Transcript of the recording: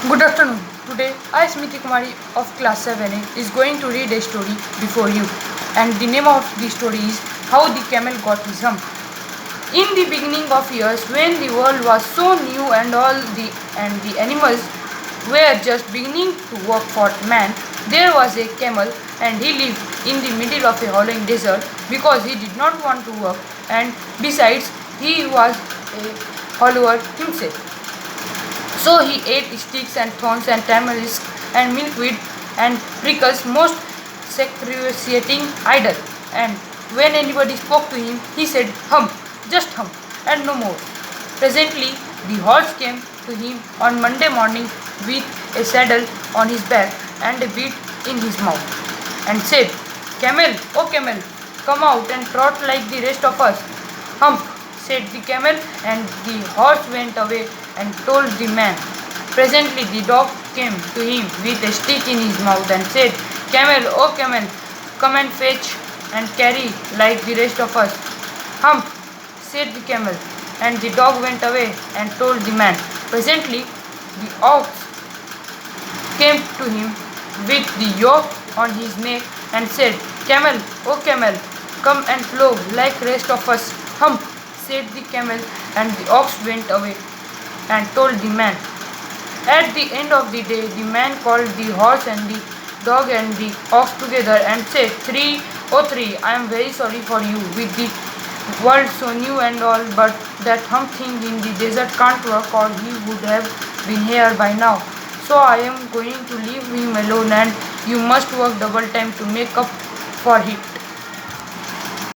Good afternoon. Today, I, Smiti Kumari of class 7A, is going to read a story before you. And the name of the story is How the Camel Got His Hump. In the beginning of years, when the world was so new and the animals were just beginning to work for man, there was a camel and he lived in the middle of a howling desert because he did not want to work, and besides he was a follower himself. So he ate sticks and thorns and tamarisk and milkweed and prickles, most excruciating idol. And when anybody spoke to him, he said, "Hum, just hum, and no more." Presently, the horse came to him on Monday morning with a saddle on his back and a bit in his mouth, and said, "Camel, oh camel, come out and trot like the rest of us." "Hump," said the camel, and the horse went away and told the man. Presently the dog came to him with a stick in his mouth and said, "Camel, oh camel, come and fetch and carry like the rest of us." "Hump," said the camel, and the dog went away and told the man. Presently the ox came to him with the yoke on his neck and said, "Camel, oh camel, come and plow like rest of us." "Hump," said the camel, and the ox went away and told the man. At the end of the day, the man called the horse and the dog and the ox together and said, "Three, oh three, I am very sorry for you, with the world so new and all, but that hump thing in the desert can't work, or he would have been here by now. So I am going to leave him alone, and you must work double time to make up for it."